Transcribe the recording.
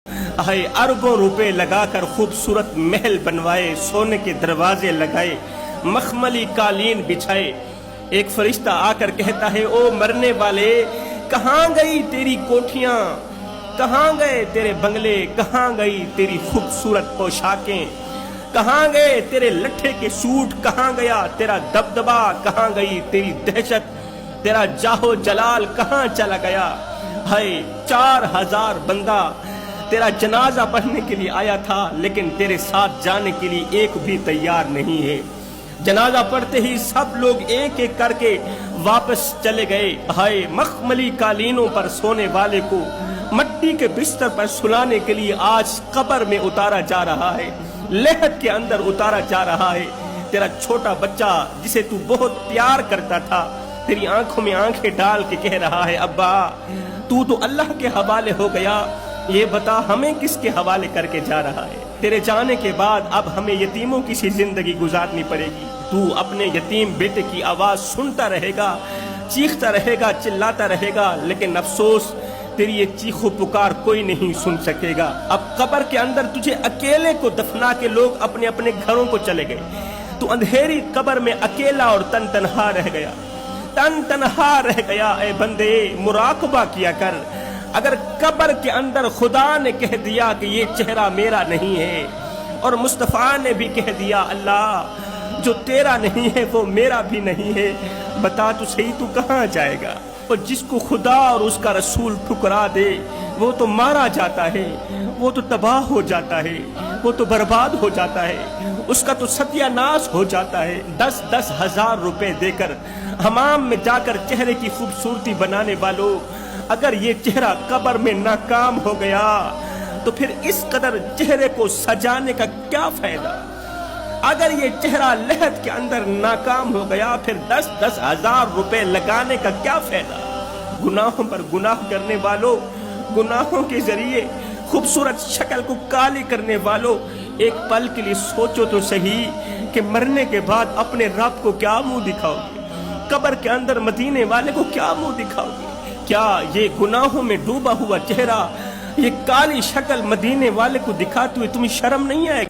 हाय अरबों रुपए लगाकर खूबसूरत महल बनवाए, सोने के दरवाजे लगाए, मखमली कालीन बिछाए। एक फरिश्ता आकर कहता है, ओ मरने वाले, कहाँ गई तेरी कोठियां, कहाँ गए तेरे बंगले, कहाँ गई तेरी खूबसूरत पोशाकें, कहाँ गए तेरे लट्ठे के सूट, कहाँ गया तेरा दबदबा, कहाँ गई तेरी दहशत, तेरा जाहो जलाल कहाँ चला गया। हाय 4000 बंदा तेरा जनाजा पढ़ने के लिए आया था, लेकिन तेरे साथ जाने के लिए एक भी तैयार नहीं है। जनाजा पढ़ते ही सब लोग एक एक करके वापस चले गए। हाय मखमली कालीनों पर सोने वाले को मट्टी के बिस्तर पर सुलाने के लिए आज कब्र में उतारा जा रहा है, लेहद के अंदर उतारा जा रहा है। तेरा छोटा बच्चा जिसे तू बहुत प्यार करता था, तेरी आंखों में आंखें डाल के कह रहा है, अब्बा तू तो अल्लाह के हवाले हो गया, ये बता हमें किसके हवाले करके जा रहा है। तेरे जाने के बाद अब हमें यतीमों की सी जिंदगी गुजारनी पड़ेगी। तू अपने यतीम बेटे की आवाज सुनता रहेगा, चीखता रहेगा, चिल्लाता रहेगा, लेकिन अफसोस तेरी ये चीखो पुकार कोई नहीं सुन सकेगा। अब कब्र के अंदर तुझे अकेले को दफना के लोग अपने अपने घरों को चले गए। तू अंधेरी कब्र में अकेला और तन तनहा रह गया, तन तनहा रह गया। ए बंदे, मुराकबा किया कर। अगर कब्र के अंदर खुदा ने कह दिया कि ये चेहरा मेरा नहीं है, और मुस्तफा ने भी कह दिया, अल्लाह जो तेरा नहीं है वो मेरा भी नहीं है, बता तो सही तू कहाँ जाएगा। और जिसको खुदा और उसका रसूल ठुकरा दे वो तो मारा जाता है, वो तो तबाह हो जाता है, वो तो बर्बाद हो जाता है, उसका तो सत्यानाश हो जाता है। 10-10 हजार रुपए देकर हमाम में जाकर चेहरे की खूबसूरती बनाने वालों, अगर ये चेहरा कब्र में नाकाम हो गया तो फिर इस कदर चेहरे को सजाने का क्या फायदा। अगर ये चेहरा लहद के अंदर नाकाम हो गया फिर 10-10 हजार रुपए लगाने का क्या फायदा। गुनाहों पर गुनाह करने वालों, गुनाहों के जरिए खूबसूरत शक्ल को काली करने वालों, एक पल के लिए सोचो तो सही कि मरने के बाद अपने रब को क्या मुंह दिखाओगे, कब्र के अंदर मदीने वाले को क्या मुंह दिखाओगे। क्या ये गुनाहों में डूबा हुआ चेहरा, ये काली शक्ल मदीने वाले को दिखाते हुए तुम्हें शर्म नहीं आएगी?